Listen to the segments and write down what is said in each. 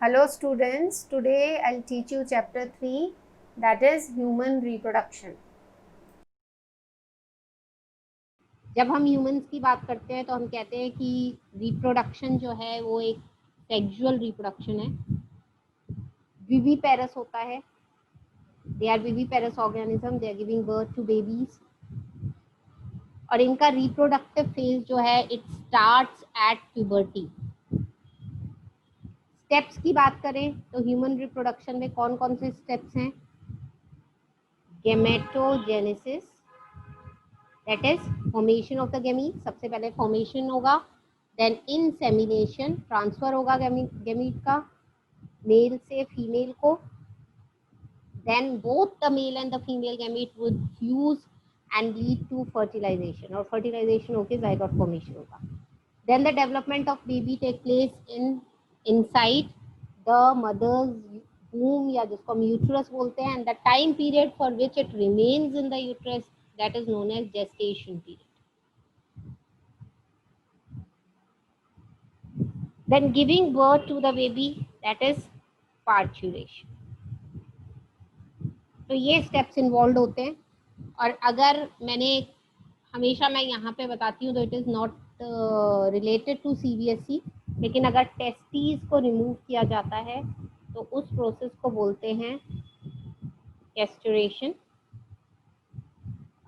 Hello students, today I'll teach you chapter 3, that is human reproduction. जब हम humans की बात करते हैं तो हम कहते हैं कि रिप्रोडक्शन जो है वो एक सेक्सुअल रिप्रोडक्शन है, विविपेरस होता है. They are viviparous organism, they are giving birth to babies. और इनका रिप्रोडक्टिव फेज जो है it starts at puberty. Steps की बात करें तो ह्यूमन रिप्रोडक्शन में कौन कौन से स्टेप्स हैं? Gametogenesis, that is formation of the gamete. सबसे पहले फॉर्मेशन होगा, देन इंसेमिनेशन, ट्रांसफर होगा गैमीट का मेल से फीमेल को, then both the male and the female gamete would fuse and lead to fertilization, और fertilization होके zygote formation होगा. Then the development of baby take place inside the mother's womb, या जिसको हम uterus बोलते हैं, and the time period for which it remains in the uterus, that is known as gestation period. Then giving birth to the baby, that is parturition. तो ये steps involve होते हैं. और अगर हमेशा मैं यहाँ पे बताती हूँ तो it is not related to CBSE, लेकिन अगर टेस्टीज को रिमूव किया जाता है तो उस प्रोसेस को बोलते हैं कैस्टरेशन.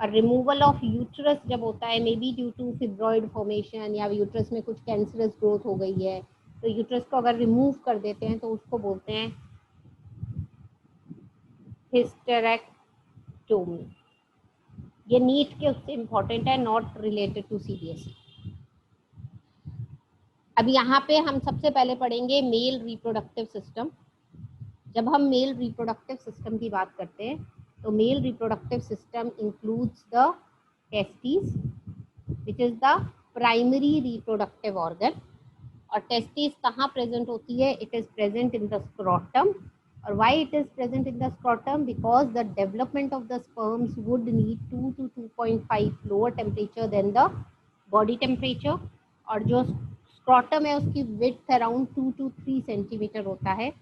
और रिमूवल ऑफ यूट्रस जब होता है, may be due to fibroid formation या यूट्रस में कुछ कैंसरस ग्रोथ हो गई है, तो यूट्रस को अगर रिमूव कर देते हैं तो उसको बोलते हैं हिस्टेरेक्टोमी. ये नीट के उससे इम्पोर्टेंट है, नॉट रिलेटेड टू सीबीएसई. अब यहाँ पे हम सबसे पहले पढ़ेंगे मेल रिप्रोडक्टिव सिस्टम. जब हम मेल रिप्रोडक्टिव सिस्टम की बात करते हैं तो male reproductive system includes the testis, which is the primary reproductive organ. और टेस्टिस कहाँ प्रेजेंट होती है? It is present in the scrotum. और why it is present in the scrotum? Because the development of the sperms would need 2 to 2.5 lower temperature than the body temperature. और जो scrotum है उसकी width around 2 to 3 centimetre होता है.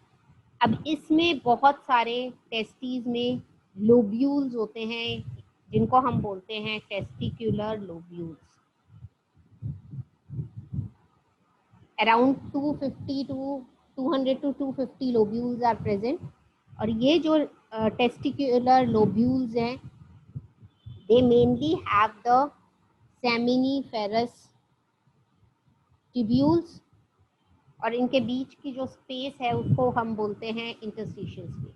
अब इसमें बहुत सारे टेस्टीज में लोब्यूल्स होते हैं जिनको हम बोलते हैं testicular lobules. Around 200 to 250 lobules are present. और ये जो टेस्टिक्युलर लोब्यूल्स हैं, they mainly have the seminiferous tubules. और इनके बीच की जो स्पेस है उसको हम बोलते हैं इंटरस्टिशियल स्पेस.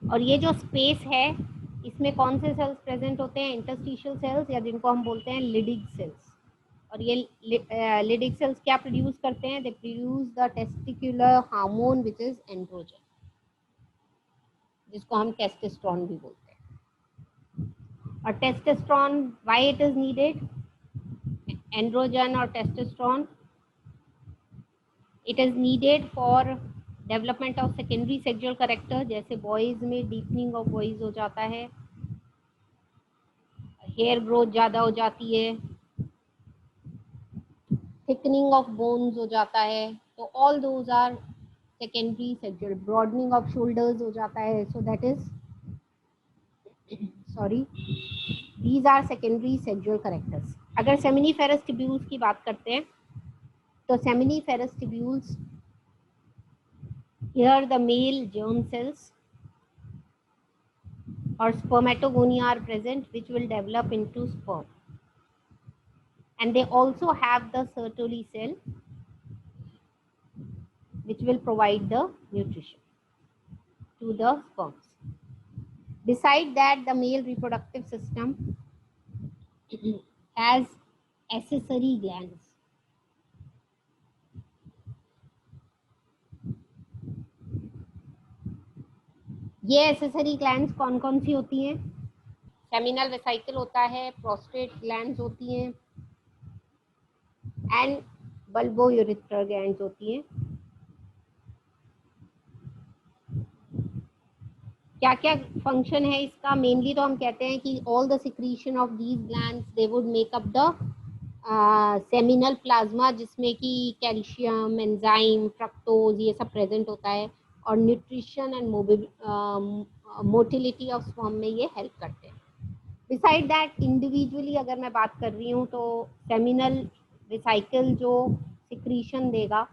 और ये जो स्पेस है इसमें कौन से सेल्स प्रेजेंट होते हैं? इंटरस्टिशियल सेल्स, या जिनको हम बोलते हैं लिडिग सेल्स. और ये लिडिग सेल्स क्या प्रोड्यूस करते हैं? They produce the testicular hormone which is androgen, जिसको हम टेस्टोस्टेरोन भी बोलते हैं. और testosterone why it is needed? Androgen और testosterone, it is needed for development of secondary sexual character. जैसे बॉयज में डीपनिंग ऑफ वॉइस हो जाता है, हेयर ग्रोथ ज़्यादा हो जाती है, थिकनिंग ऑफ बोन्स हो जाता है, तो all those are secondary sexual. Broadening of shoulders हो जाता है, so that is these are secondary sexual characters. अगर सेमिनिफेरस ट्यूब्यूल्स की बात करते हैं तो seminiferous tubules, here the male germ cells or spermatogonia are present, which will develop into sperm. And they also have the Sertoli cell, which will provide the nutrition to the sperms. Beside that, the male reproductive system has accessory glands. ये accessory glands कौन कौन सी होती हैं? Seminal vesicle होता है, prostate glands होती हैं, and bulbourethral glands होती हैं. क्या क्या फंक्शन है इसका? मेनली तो हम कहते हैं कि all the secretion of these glands they would make up the seminal plasma जिसमें कि कैल्शियम, एंजाइम, फ्रक्टोज ये सब प्रेजेंट होता है, और nutrition and motility of sperm में ये हेल्प करते हैं। बिसाइड दैट इंडिविजुअली अगर मैं बात कर रही हूँ तो सेमिनल रिसाइकल जो सिक्रीशन देगा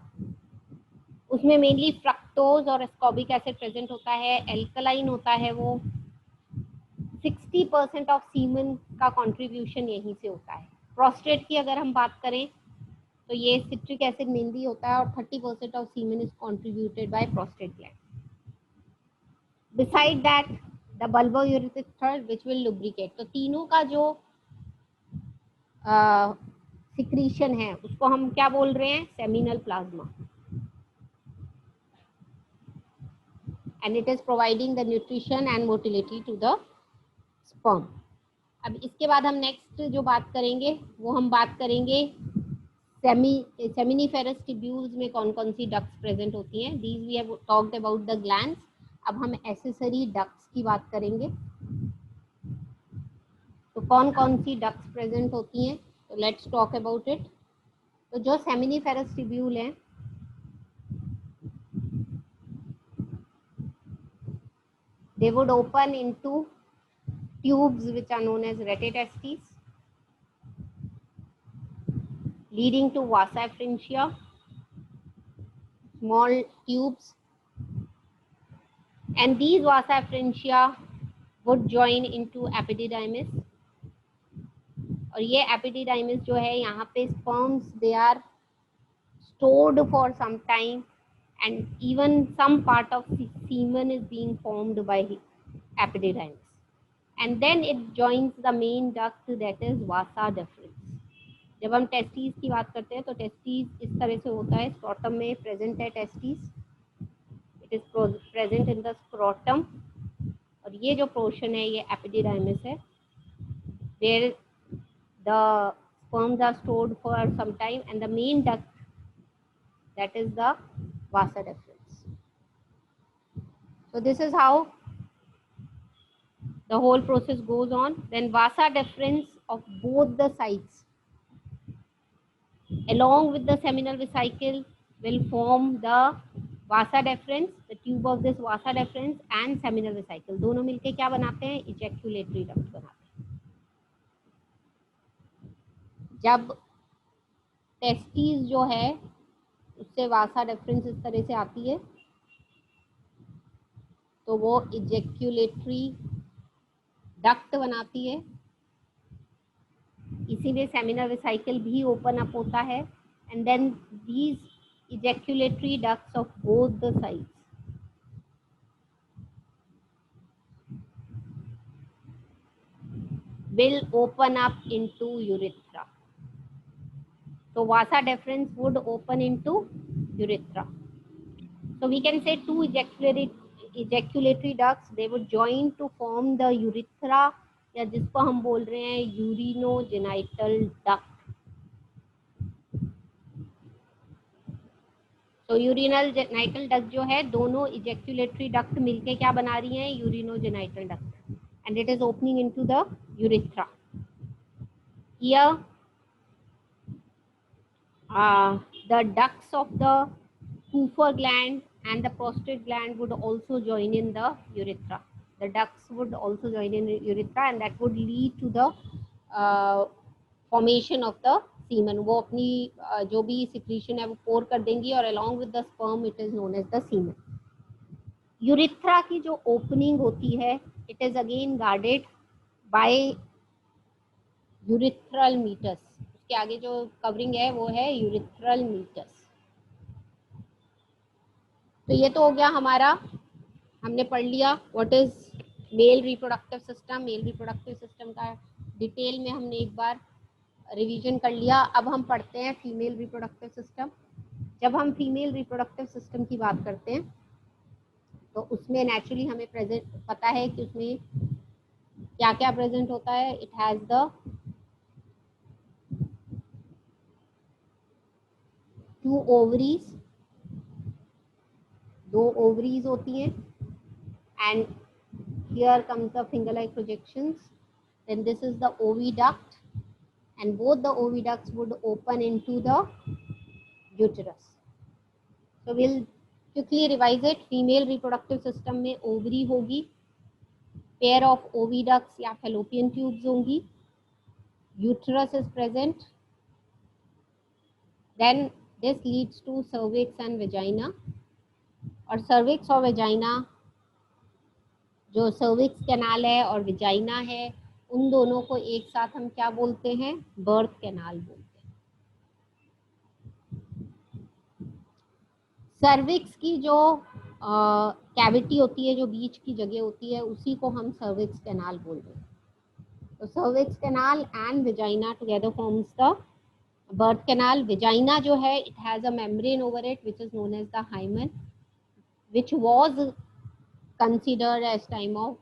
उसमें मेनली फ्रक्टोज और एस्कॉर्बिक एसिड प्रेजेंट होता है, एल्कलाइन होता है वो। 60% ऑफ सीमन का कंट्रीब्यूशन यहीं से होता है। प्रोस्टेट की अगर हम बात करें तो ये सिट्रिक एसिड मेनली होता है, और 30% of semen is contributed bye prostate gland. Beside that the bulbourethral which will lubricate. तो तीनों का जो सिक्रीशन है उसको हम क्या बोल रहे हैं? Seminal plasma, and it is providing the nutrition and motility to the sperm. अब इसके बाद हम नेक्स्ट जो बात करेंगे वो हम बात करेंगे सेमिनिफेरस टिब्यूल्स में कौन कौन सी डक्ट्स प्रेजेंट होती हैं। These we have talked about the glands. अब हम एसेसरी डक्ट्स की बात करेंगे। तो कौन कौन सी डक्ट्स प्रेजेंट होती हैं, तो लेट्स टॉक अबाउट इट। तो जो सेमिनिफेरस टिब्यूल हैं they would open into tubes which are known as retitestes, leading to vasa efferentia, small tubes, and these vasa efferentia would join into epididymis, और ये epididymis जो है यहाँ पे sperms they are stored for some time, and even some part of semen is being formed by epididymis, and then it joins the main duct that is vasa deferens. जब हम testis की बात करते हैं तो टेस्टिस इस तरह से होता है, स्क्रोटम में प्रेजेंट है testis, it is present in the scrotum, और ये जो पोर्शन है ये एपिडिडाइमिस है, where the sperms are stored for some time, and the main duct that is the vasa deferens. So this is how the whole process goes on. Then vasa deferens of both the sides along with the seminal vesicle will form the vasa deferens, the tube of this vasa deferens and seminal vesicle दोनों मिलके क्या बनाते हैं? ejaculatory duct बनाते हैं. जब testis जो है उससे वासा डेफरेंस इस तरह से आती है तो वो इजेक्यूलेटरी डक्ट बनाती है, इसीलिए सेमिनल वेसिकल भी ओपन अप होता है, and then these ejaculatory ducts of both the sides will open up into urethra. So vasa deferens would open into urethra. So we can say two ejaculatory ducts, they would join to form the urethra, या जिसको हम बोल रहे हैं urinogenital duct. तो urinal genital duct जो है दोनों इजेक्यूलेटरी डक्ट मिलके क्या बना रही हैं? Urinogenital duct, and it is opening into the urethra. Here the ducts of the Kupffer gland and the prostate gland would also join in the urethra. The ducts would also join in the urethra, and that would lead to the formation of the semen. वो अपनी जो भी secretion है वो pour कर देंगी, और along with the sperm it is known as the semen. Urethra की जो opening होती है, it is again guarded by urethral meatus. उसके आगे जो कवरिंग है वो है यूरिथ्रल मीटस. तो ये तो हो गया हमारा, हमने पढ़ लिया what is male reproductive system. Male reproductive system का डिटेल में हमने एक बार रिवीजन कर लिया. अब हम पढ़ते हैं फीमेल रिप्रोडक्टिव सिस्टम. जब हम फीमेल रिप्रोडक्टिव सिस्टम की बात करते हैं तो उसमें नेचुरली हमें प्रेजेंट पता है कि उसमें क्या क्या प्रेजेंट होता है. It has the 2 ovaries, 2 ovaries होती हैं, and here comes the finger like projections. Then this is the oviduct, and both the oviducts would open into the uterus. So we'll quickly revise it. Female reproductive system में ovary होगी, pair of oviducts या fallopian tubes होंगी, uterus is present, then this leads to cervix and vagina. और cervix और vagina, जो cervix canal है और vagina है, उन दोनों को एक साथ हम क्या बोलते हैं? birth canal बोलते हैं. सर्विक्स की जो कैविटी होती है, जो बीच की जगह होती है, उसी को हम सर्विक्स कैनाल बोलते हैं. तो cervix canal and vagina together forms the birth canal. Vagina जो है, it has a membrane over it which is known as the hymen, which was considered as time of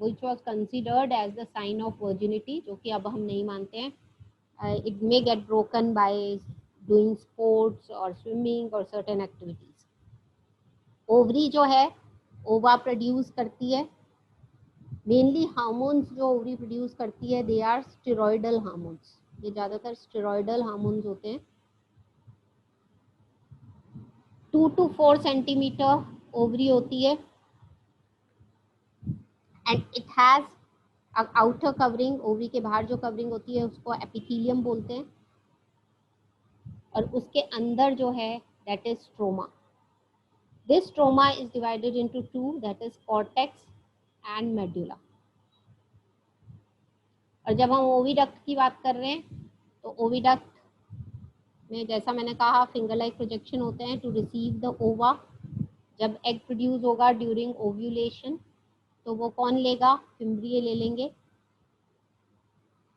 which was considered as the sign of virginity, जो कि अब हम नहीं मानते हैं. It may get broken by doing sports और swimming और certain activities. Ovary जो है, ओवा प्रोड्यूस करती है. मेनली हार्मोन्स जो ओवरी प्रोड्यूस करती है, दे आर स्टेरॉइडल हार्मोन्स. ये ज़्यादातर स्टेरॉइडल हार्मोन्स होते हैं. 2 to 4 सेंटीमीटर ओवरी होती है and it has outer covering. Ovary के बाहर जो कवरिंग होती है उसको एपिथेलियम बोलते हैं, और उसके अंदर जो है that is stroma. This stroma is divided into two, that is cortex and medulla. और जब हम ओविडक्ट की बात कर रहे हैं, तो ओविडक्ट में जैसा मैंने कहा फिंगर लाइक प्रोजेक्शन होते हैं टू रिसीव द ओवा. जब एग प्रोड्यूस होगा ड्यूरिंग ओव्यूलेशन, तो वो कौन लेगा? फिम्ब्रिये ले लेंगे.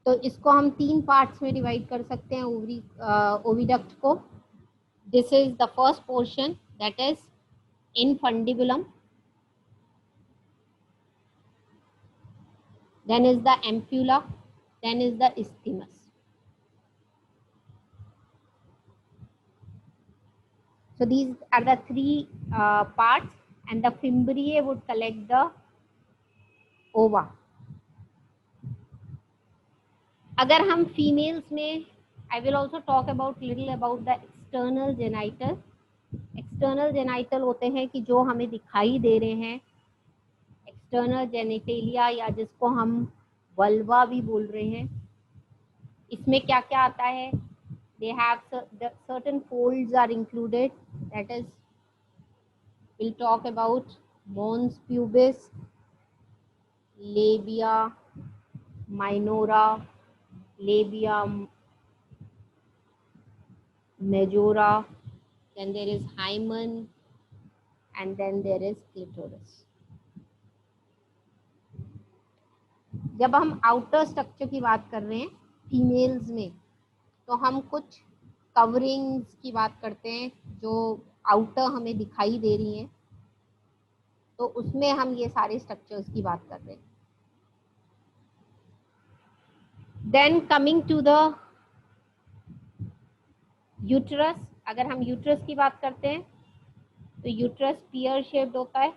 तो इसको हम 3 पार्ट्स में डिवाइड कर सकते हैं ओविडक्ट को. This is the first portion, that is infundibulum, then is the ampulla, then is the isthmus. So these are the 3 parts, and the fimbriae would collect the ova. अगर हम females में, I will also talk about little about the external genital. External genital होते हैं कि जो हमें दिखाई दे रहे हैं, एक्सटर्नल जेनिटेलिया या जिसको हम वल्वा भी बोल रहे हैं. इसमें क्या क्या आता है? They have certain folds are included, that is we'll talk about mons pubis, labia minora, labia majora, then there is hymen, and then there is clitoris. जब हम आउटर स्ट्रक्चर की बात कर रहे हैं फीमेल्स में, तो हम कुछ कवरिंग्स की बात करते हैं जो आउटर हमें दिखाई दे रही हैं, तो उसमें हम ये सारे स्ट्रक्चर्स की बात कर रहे हैं. Then coming to the uterus. अगर हम यूट्रस की बात करते हैं, तो यूट्रस पियर शेप्ड होता है.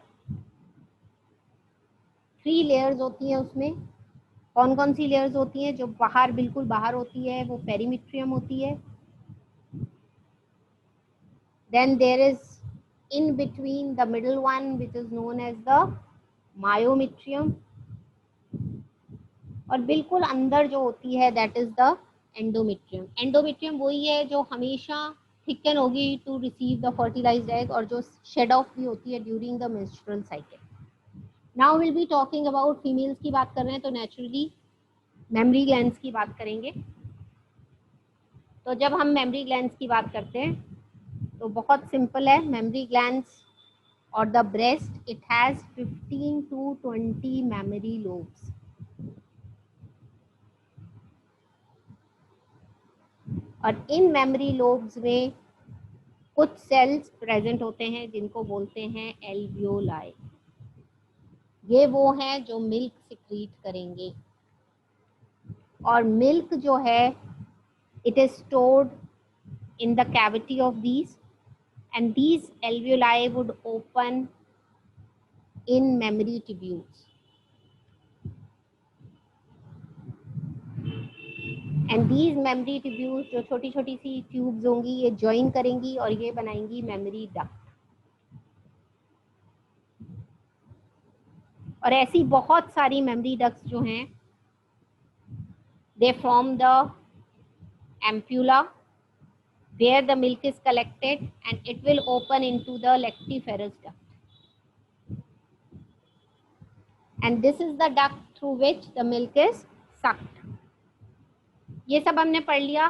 3 लेयर्स होती हैं उसमें. कौन कौन सी लेयर्स होती हैं? जो बाहर, बिल्कुल बाहर होती है, वो पेरीमेट्रियम होती है. Then there is in between the middle one which is known as the myometrium, और बिल्कुल अंदर जो होती है that is the endometrium. Endometrium वही है जो हमेशा थिकन होगी to receive the fertilized egg, और जो शेड ऑफ भी होती है during the menstrual cycle. Now we'll be talking about females की बात कर रहे हैं, तो नेचुरली मेमरी ग्लैंड्स की बात करेंगे. तो जब हम मेमरी ग्लैंड्स की बात करते हैं, तो बहुत सिंपल है. मेमरी ग्लैंड्स और the breast, it has 15 to 20 memory lobes. और इन मेमोरी लोब्स में कुछ सेल्स प्रेजेंट होते हैं जिनको बोलते हैं एल्वियोलाई. ये वो हैं जो मिल्क सिक्रीट करेंगे, और मिल्क जो है it is stored in the cavity of these, and these alveoli would open in mammary tubules. And these mammary tubules, जो छोटी छोटी सी ट्यूब्स होंगी, ये ज्वाइन करेंगी और ये बनाएंगी मेमोरी डक्ट। और ऐसी बहुत सारी मेमोरी डक्ट्स जो हैं, they form the ampulla where the milk is collected and it will open into the lactiferous duct, and this is the duct through which the milk is sucked. ये सब हमने पढ़ लिया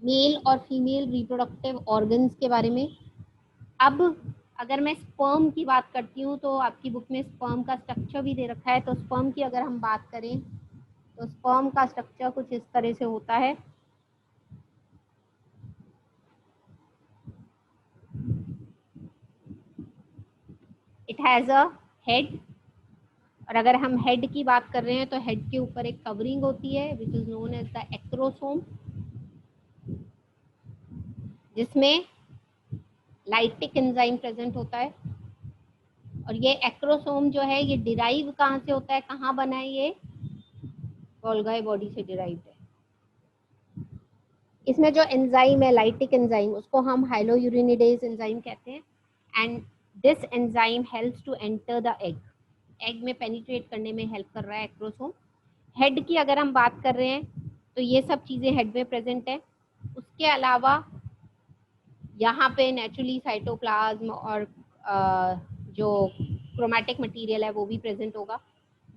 मेल और female reproductive organs के बारे में। अब अगर मैं स्पर्म की बात करती हूँ तो आपकी बुक में स्पर्म का स्ट्रक्चर भी दे रखा है। तो स्पर्म की अगर हम बात करें तो स्पर्म का स्ट्रक्चर कुछ इस तरह से होता है। इट हैज़ अ हेड, और अगर हम हेड की बात कर रहे हैं तो हेड के ऊपर एक कवरिंग होती है which is known as the acrosome, जिसमें लाइटिक एंजाइम प्रेजेंट होता है। और ये एक्रोसोम जो है ये डिराइव कहाँ से होता है, कहाँ बना है, ये गोल्गी बॉडी से डिराइव है। इसमें जो एंजाइम है लाइटिक एंजाइम, उसको हम हाइलोयूरिनिडेज एंजाइम कहते हैं। And this enzyme helps to enter the egg, egg में पेनिट्रेट करने में हेल्प कर रहा है एक्रोसोम। हेड की अगर हम बात कर रहे हैं तो ये सब चीज़ें हेड में प्रेजेंट है। उसके अलावा यहाँ पे नेचुरली साइटोप्लाज्म और जो क्रोमैटिक मटेरियल है वो भी प्रेजेंट होगा।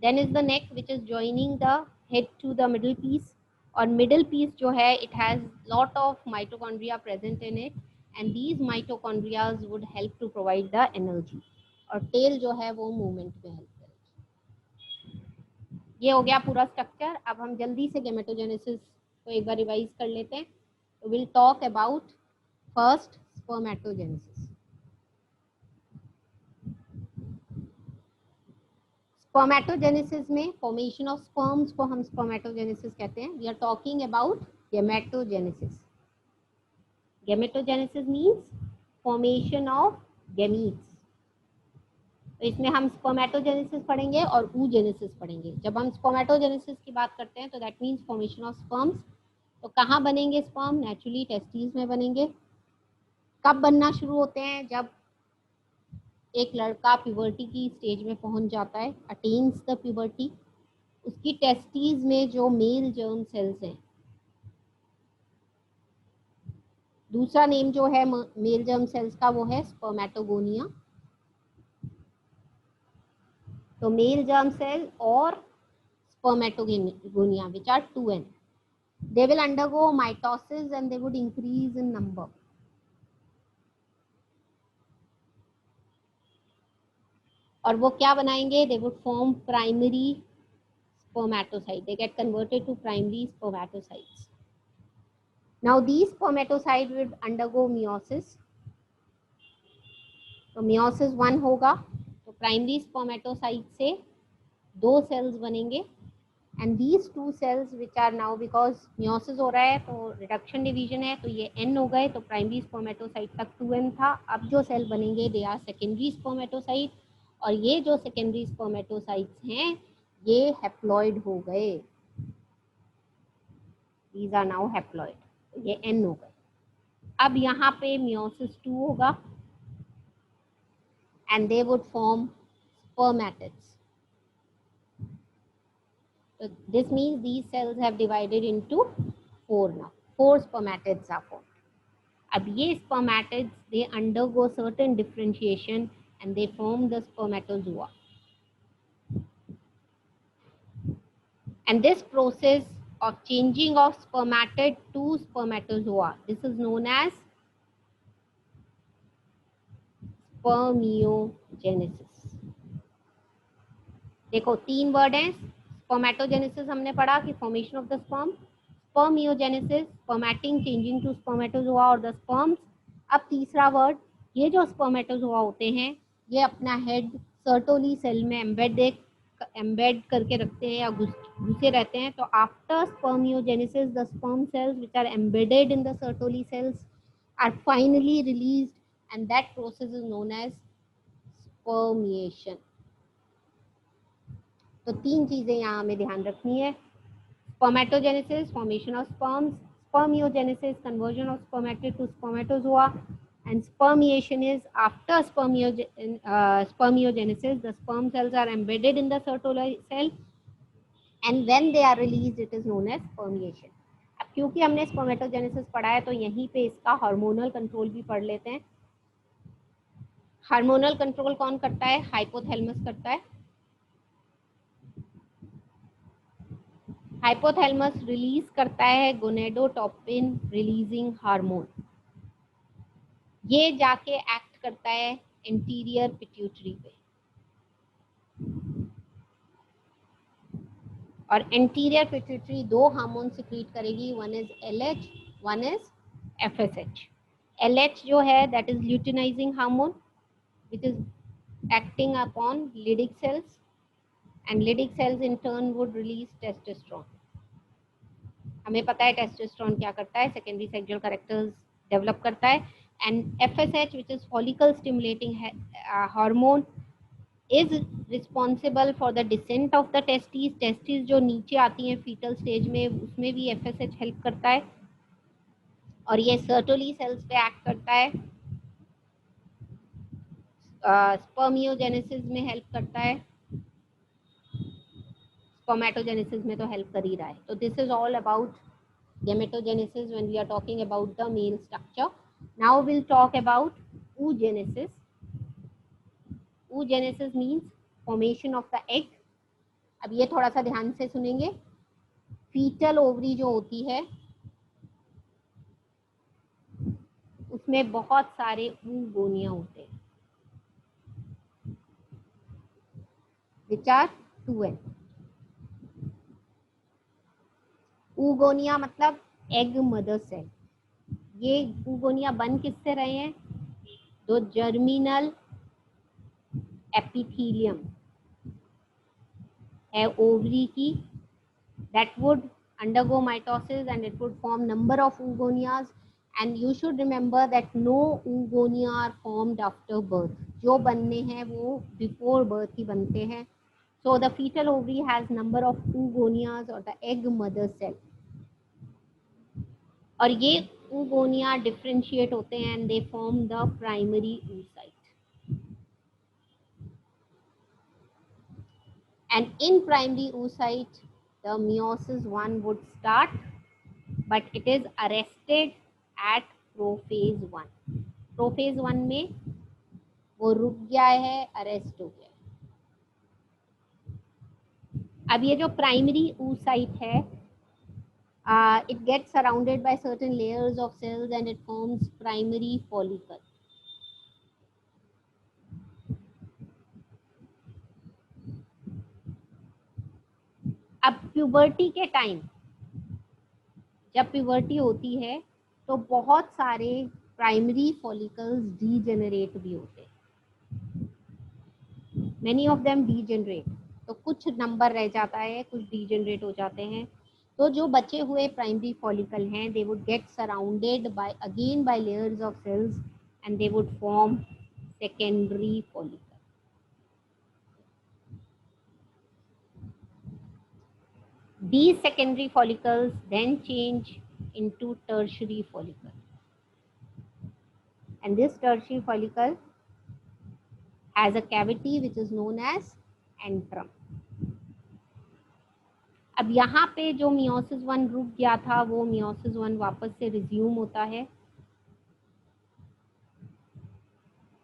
Then is the neck which is joining the head to the middle piece, और मिडल पीस जो है it has lot of mitochondria present in it, and these mitochondrias would help to provide the energy, और tail जो है वो movement में help करेगी। ये हो गया पूरा स्ट्रक्चर। अब हम जल्दी से गेमेटोजेनेसिस को एक बार रिवाइज कर लेते हैं। तो we'll talk about first spermatogenesis. Spermatogenesis में फॉर्मेशन ऑफ स्पर्म्स को हम स्पर्मेटोजेनेसिस कहते हैं। We are talking about gametogenesis. Gametogenesis means formation of gametes. तो इसमें हम स्पर्मेटोजेनेसिस पढ़ेंगे और oogenesis पढ़ेंगे। जब हम स्पर्मेटोजेनेसिस की बात करते हैं तो that means formation of sperms. तो कहाँ बनेंगे स्पर्म? नेचुरली टेस्टिस में बनेंगे। कब बनना शुरू होते हैं? जब एक लड़का प्यूबर्टी की स्टेज में पहुंच जाता है, अटेन्स द प्यूबर्टी। उसकी टेस्टिस में जो मेल जर्म सेल्स हैं, दूसरा नेम जो है मेल जर्म सेल्स का वो है स्पर्मेटोगोनिया। तो mail germ cell or spermatogonia, which are 2n, they will undergo mitosis and they would increase in number. और वो क्या बनाएंगे? They would form primary spermatocyte. They get converted to primary spermatocytes. Now these spermatocytes would undergo meiosis. तो meiosis 1 होगा तो primary spermatocyte से 2 cells बनेंगे, and these 2 cells which are now, because meiosis हो रहा है तो रिडक्शन डिवीजन है, तो ये n हो गए। तो प्राइमरी स्पर्मेटोसाइट तक 2n था। अब जो सेल बनेंगे दे आर सेकेंडरी स्पर्मेटोसाइट, और ये जो सेकेंडरी स्पर्मेटोसाइट्स हैं ये हैप्लॉइड हो गए। दीज आर नाउ हैप्लॉइड, ये n हो गए। अब यहाँ पे मियोसिस 2 होगा and they would form spermatids. So this means these cells have divided into 4 now. 4 spermatids are formed. अब ये spermatids, they undergo certain differentiation and they form the spermatozoa. And this process of changing of spermatid to spermatozoa, this is known as spermiogenesis. देखो 3 word हैं। Spermatogenesis हमने पढ़ा कि formation of the sperm, spermiogenesis spermatid changing to spermatozoa और the sperms. अब तीसरा word, ये जो स्पर्मेटोजोआ होते हैं ये अपना हेड सर्टोली सेल में एम्बेड करके रखते हैं या घुसे रहते हैं। तो after spermiogenesis the sperm cells which are embedded in the Sertoli cells are finally released and that process is known as spermiation. तो 3 चीजें यहाँ हमें ध्यान रखनी है। Spermatogenesis, formation of sperms. Spermiogenesis, conversion of spermatid to spermatozoa. And spermiation is after spermiogenesis, the sperm cells are embedded in the Sertoli cell, and when they are released, it is known as spermiation. अब क्योंकि हमने spermatogenesis पढ़ा है तो यहीं पे इसका hormonal control भी पढ़ लेते हैं. हार्मोनल कंट्रोल कौन करता है? हाइपोथैलेमस करता है. हाइपोथैलेमस रिलीज करता है गोनेडोटॉपिन रिलीजिंग हार्मोन. ये जाके एक्ट करता है एंटीरियर पिट्यूटरी पे, और एंटीरियर पिट्यूटरी दो हार्मोन सिक्रीट करेगी. One is LH, one is FSH. LH जो है that is luteinizing hormone which is acting upon Leydig cells, and Leydig cells in turn would release testosterone. हमें पता है testosterone क्या करता है, सेकेंडरी सेक्सुअल कैरेक्टर्स डेवलप करता है. And FSH which is follicle stimulating hormone is responsible for the descent of the testes. Testis जो नीचे आती हैं फीटल स्टेज में, उसमें भी FSH हेल्प करता है, और ये सर्टोली सेल्स पे एक्ट करता है. स्पर्मियोजेनेसिस में हेल्प करता है, स्पर्मेटोजेनेसिस में तो हेल्प कर ही रहा है. तो this is all about gametogenesis when we are talking about the male structure. Now we'll talk about oogenesis. Oogenesis means formation of the egg. अब ये थोड़ा सा ध्यान से सुनेंगे. फीटल ओवरी जो होती है उसमें बहुत सारे oogonia होते हैं, which are 2N. oogonia मतलब एग मदर सेल. ये oogonia बन किससे रहे हैं? तो जर्मिनल एपिथेलियम है ओवरी की, that would undergo mitosis and it would form number of oogonias. And you should remember that no oogonia are formed after birth. जो बनने हैं वो before birth ही बनते हैं. So the fetal ovary has number of oogonias or the egg mother cell. और ये oogonia differentiate होते हैं and they form the primary oocyte. And in primary oocyte, the meiosis 1 would start, but it is arrested at prophase 1. Prophase 1 में वो रुक गया है, arrest हो गया. अब ये जो प्राइमरी oocyte है, it gets surrounded by certain layers of cells and it forms primary follicle. अब प्यूबर्टी के टाइम, जब प्यूबर्टी होती है तो बहुत सारे प्राइमरी फॉलिकल्स डीजेनरेट भी होते हैं. मेनी ऑफ देम डीजेनरेट, तो कुछ नंबर रह जाता है, कुछ डीजेनरेट हो जाते हैं. तो जो बचे हुए प्राइमरी फॉलिकल हैं, they would get surrounded by again by layers of cells and they would form secondary follicle. These secondary follicles then change into tertiary follicle, and this tertiary follicle has a cavity which is known as antrum. अब यहाँ पे जो meiosis 1 रुक गया था वो meiosis 1 वापस से रिज्यूम होता है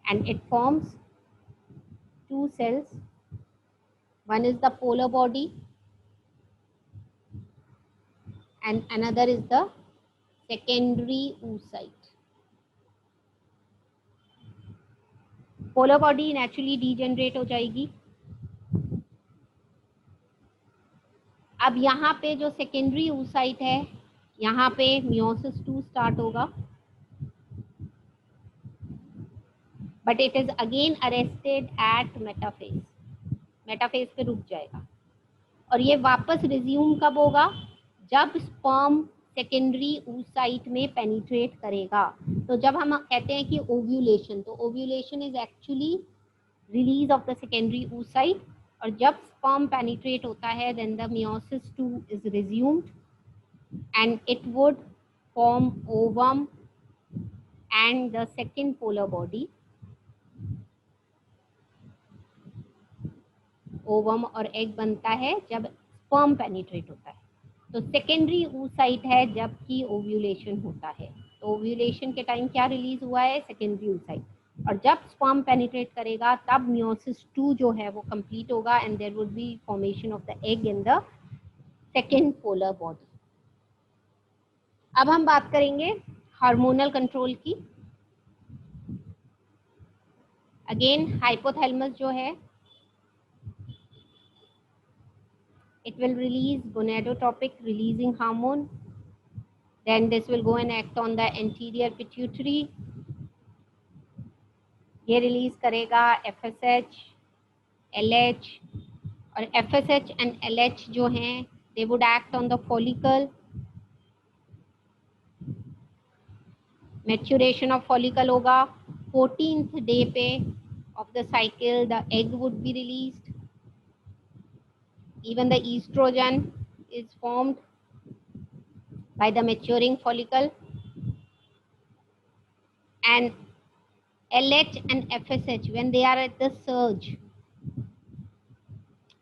and it forms two cells. One is the polar body and another is the secondary oocyte. Polar body naturally degenerate हो जाएगी. अब यहाँ पे जो सेकेंडरी oocyte है, यहाँ पे meiosis 2 स्टार्ट होगा, but it is again arrested at metaphase. Metaphase पे रुक जाएगा और ये वापस रिज्यूम कब होगा? जब स्पर्म सेकेंडरी oocyte में पेनिट्रेट करेगा. तो जब हम कहते हैं कि ओव्यूलेशन, तो ovulation is actually release of the secondary oocyte, और जब स्पर्म पेनिट्रेट होता है then the meiosis 2 is resumed and it would form ovum and the second polar body. Ovum और एग बनता है जब स्पर्म पेनिट्रेट होता है। तो सेकेंडरी oocyte है जबकि ओव्यूलेशन होता है। तो ओव्यूलेशन के टाइम क्या रिलीज हुआ है? Secondary oocyte। और जब स्पर्म पेनिट्रेट करेगा तब meiosis 2 जो है वो कंप्लीट होगा and there would be formation of the egg in the second polar body. अब हम बात करेंगे हार्मोनल कंट्रोल की। अगेन हाइपोथैलेमस जो है it will release gonadotropic releasing hormone, then this will go and act on the anterior pituitary, ये release करेगा FSH, LH और FSH and LH जो हैं they would act on the follicle, maturation of follicle होगा 14th day पे of the cycle the egg would be released, even the estrogen is formed by the maturing follicle and LH and FSH when they are at the surge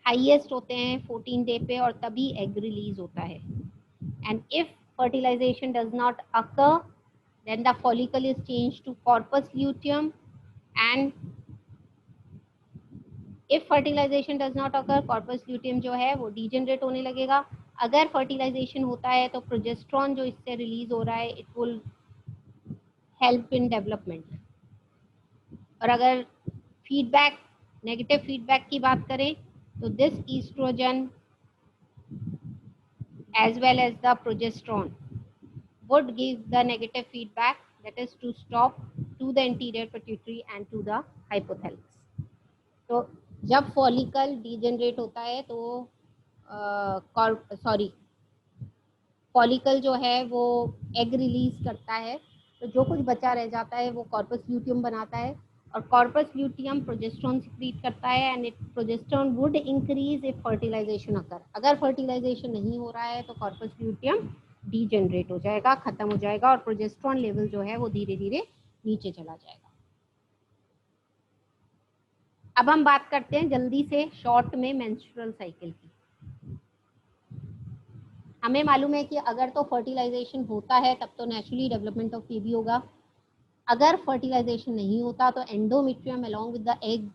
highest होते हैं 14 day पे और तभी egg release होता है। And if fertilization does not occur then the follicle is change to corpus luteum and if fertilization does not occur corpus luteum जो है वो डीजेनरेट होने लगेगा। अगर फर्टिलाइजेशन होता है तो प्रोजेस्ट्रॉन जो इससे रिलीज हो रहा है it will help in development. और अगर फीडबैक नेगेटिव फीडबैक की बात करें तो this estrogen as well as the progesterone would give the negative feedback, that is to stop to the anterior pituitary and to the hypothalamus. तो जब follicle degenerate होता है तो फॉलिकल जो है वो एग रिलीज करता है, तो जो कुछ बचा रह जाता है वो कॉर्पस ल्यूटियम बनाता है और कॉर्पस ल्यूटियम प्रोजेस्टेरोन सिक्रीट करता है and it progesterone would increase if fertilization occur. अगर फर्टिलाइजेशन नहीं हो रहा है तो कॉर्पस ल्यूटियम डीजेनरेट हो जाएगा, खत्म हो जाएगा और प्रोजेस्टेरोन लेवल जो है वो धीरे धीरे नीचे चला जाएगा। अब हम बात करते हैं जल्दी से शॉर्ट में मेंस्ट्रुअल साइकिल की। हमें मालूम है कि अगर तो फर्टिलाइजेशन होता है तब तो नेचुरली डेवलपमेंट ऑफ बेबी होगा। अगर फर्टिलाइजेशन नहीं होता तो endometrium along with the egg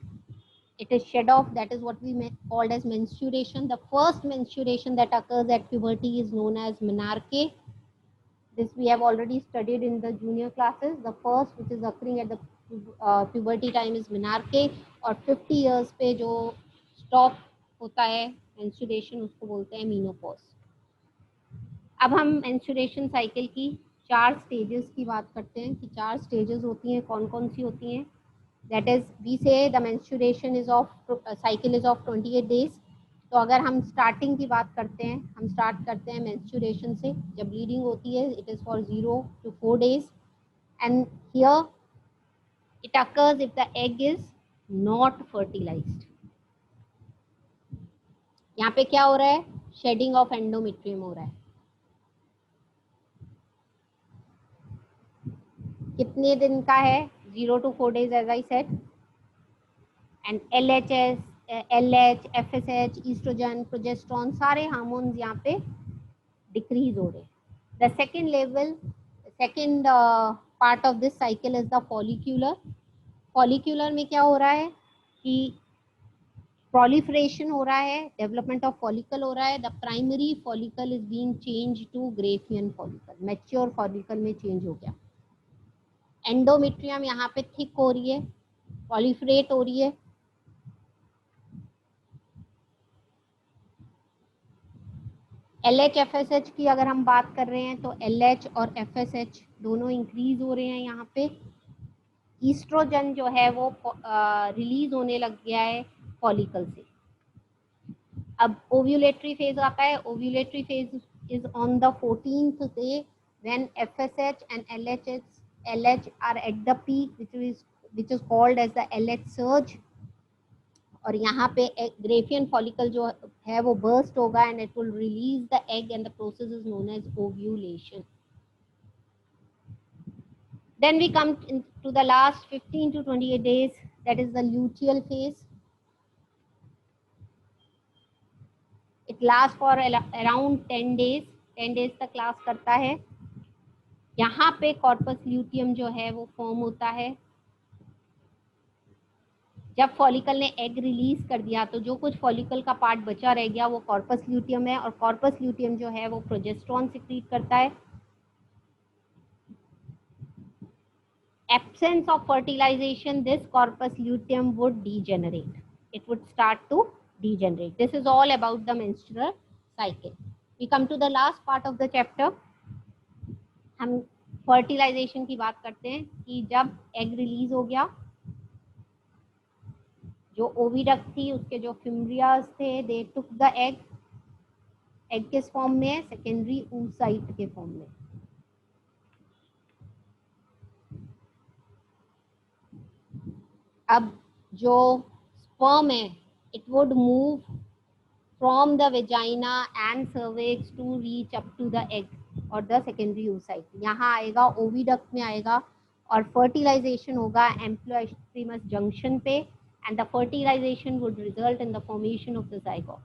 it is shed off, that is what we called as menstruation. The first menstruation that occurs at puberty is known as menarche. This we have already studied in the junior classes. The first which is occurring at the puberty time is menarche और 50 years पे जो stop होता है menstruation उसको बोलते हैं menopause. अब हम मेंस्ट्रुएशन साइकिल की 4 स्टेजेस की बात करते हैं कि 4 स्टेजेस होती हैं, कौन कौन सी होती हैं। दैट इज वी से the menstruation is of cycle is of 28 days. तो अगर हम स्टार्टिंग की बात करते हैं, हम स्टार्ट करते हैं मेंस्ट्रुएशन से, जब ब्लीडिंग होती है it is for 0 to 4 days and here it occurs if the egg is not fertilized. यहाँ पे क्या हो रहा है? शेडिंग ऑफ एंडोमेट्रियम हो रहा है। कितने दिन का है? 0 to 4 days as I said. And LHS, LH, FSH, estrogen, progesterone सारे हार्मोन्स यहाँ पे डिक्रीज हो रहे हैं। The second level, second part of this cycle is the follicular. Follicular में क्या हो रहा है कि proliferation हो रहा है, development of follicle हो रहा है। The primary follicle is being changed to Graafian follicle, mature follicle में change हो गया। एंडोमेट्रियम यहाँ पे थिक हो रही है, proliferate हो रही है। LH FSH की अगर हम बात कर रहे हैं तो LH और FSH दोनों इंक्रीज हो रहे हैं यहाँ पे। ईस्ट्रोजन जो है वो रिलीज होने लग गया है फॉलिकल से। अब ओव्यूलेटरी फेज आता है। Ovulatory phase is on the 14th day when FSH and LH are at the peak which is called as the LH surge और यहाँ पे ग्रेफियन फॉलिकल जो है वो बर्स्ट होगा and it will release the egg and the process is known as ovulation. Then we come to the last 15 to 28 days, that is the luteal phase. It lasts for around 10 days. 10 days तक last करता है. यहाँ पे corpus luteum जो है वो form होता है. जब फॉलिकल ने एग रिलीज कर दिया तो जो कुछ फॉलिकल का पार्ट बचा रह गया वो कॉर्पस ल्यूटियम है, और कॉर्पस ल्यूटियम जो है वो प्रोजेस्टेरोन सिक्रीट करता है. Absence of fertilization, this corpus luteum would degenerate. It would start to degenerate. This is all about the menstrual cycle. We come to the last part of the chapter. हम fertilization की बात करते हैं कि जब egg release हो गया, जो ओविडक्ट थी उसके जो फिम्ब्रियाज थे, they took the egg. egg किस फॉर्म में है? सेकेंडरी oocyte के फॉर्म में. अब जो sperm है, it would move from the vagina and cervix to reach up to the egg or the secondary oocyte. यहाँ आएगा ओविडक्ट में आएगा और fertilization होगा एम्फिलोइस्ट्रीमस जंक्शन पे, and the fertilization would result in the formation of the zygote.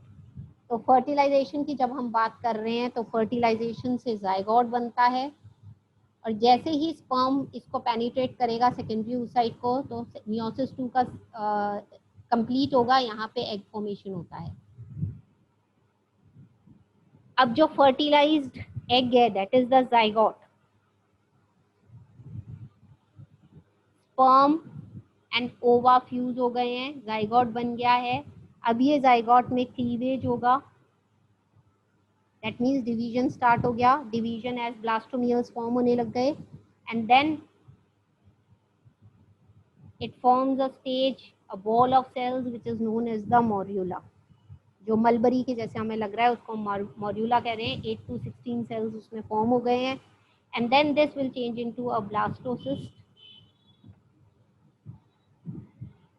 तो fertilization की जब हम बात कर रहे हैं तो fertilization से zygote बनता है, और जैसे ही स्पर्म इसको पेनिट्रेट करेगा सेकेंडरी oocyte को तो मियोसिस 2 का कंप्लीट होगा. यहाँ पे एग फॉर्मेशन होता है. अब जो फर्टिलाइज्ड एग है that is the zygote. Sperm and ओवा फ्यूज हो गए हैं, ज़ाइगोट बन गया है. अब ये ज़ाइगोट में क्लीवेज होगा, दैट मीन्स डिवीजन स्टार्ट हो गया. डिवीजन एज ब्लास्टोमियर्स फॉर्म होने लग गए, and then it forms a stage, a ball of cells which is known as the morula. जो मलबरी के जैसे हमें लग रहा है उसको मॉर्यूला कह रहे हैं. 8 to 16 सेल्स उसमें फॉर्म हो गए हैं, and then this will change into a blastocyst.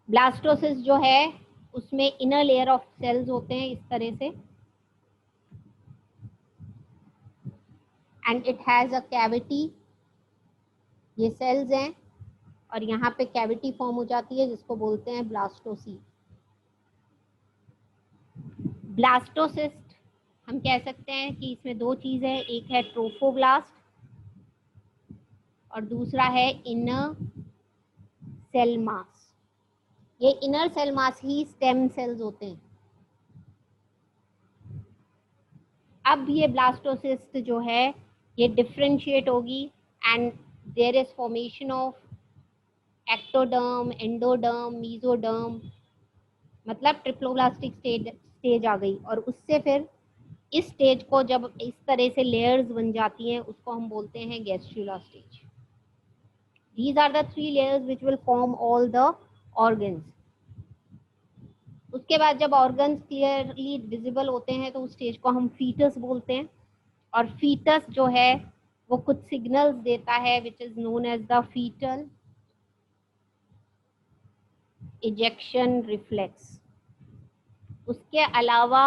Blastocyst जो है उसमें इनर लेयर ऑफ सेल्स होते हैं इस तरह से, and it has a cavity. ये सेल्स हैं और यहाँ पे कैविटी फॉर्म हो जाती है जिसको बोलते हैं ब्लास्टोसील. ब्लास्टोसिस्ट हम कह सकते हैं कि इसमें दो चीज़ है, एक है ट्रोफोब्लास्ट और दूसरा है इनर सेल मास. ये इनर सेल मास ही स्टेम सेल्स होते हैं. अब ये ब्लास्टोसिस्ट जो है ये डिफ्रेंशिएट होगी and there is formation of ectoderm, endoderm, mesoderm, मतलब ट्रिप्लोब्लास्टिक स्टेज आ गई. और उससे फिर इस स्टेज को जब इस तरह से लेयर्स बन जाती हैं उसको हम बोलते हैं gastrula stage. These are the 3 layers which will form all the organs. उसके बाद जब ऑर्गन्स क्लियरली विजिबल होते हैं तो उस स्टेज को हम फीटस बोलते हैं, और फीटस जो है वो कुछ सिग्नल्स देता है which is known as the fetal ejection reflex. उसके अलावा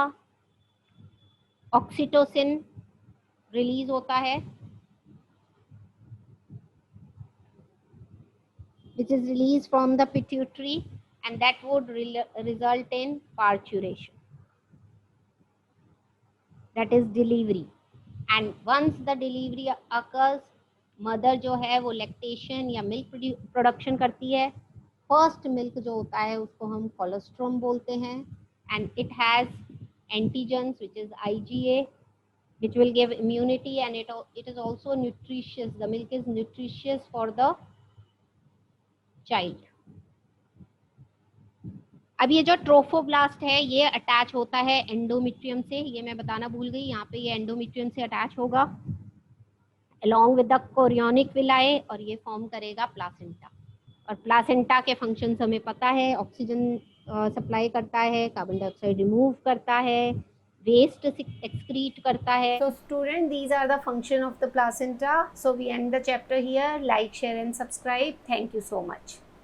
ऑक्सीटोसिन रिलीज होता है which is released from the pituitary, and that would result in parturition, that is delivery. And once the delivery occurs, mother जो है वो lactation या milk production करती है. फर्स्ट मिल्क जो होता है उसको हम कोलेस्ट्रॉम बोलते हैं, and it has antigens which is IgA which will give immunity, and it is also nutritious. The milk is nutritious for the child. अब ये जो ट्रोफोब्लास्ट है ये अटैच होता है एंडोमेट्रियम से, ये मैं बताना भूल गई. यहाँ पे ये एंडोमेट्रियम से अटैच होगा along with the chorionic villi, और ये फॉर्म करेगा प्लासेंटा. और प्लासेंटा के फंक्शंस हमें पता है, ऑक्सीजन सप्लाई करता है, कार्बन डाइऑक्साइड रिमूव करता है, वेस्ट एक्सक्रीट करता है. So student, these are the function of the placenta. So we end the chapter here. Like, share and subscribe. Thank you so much.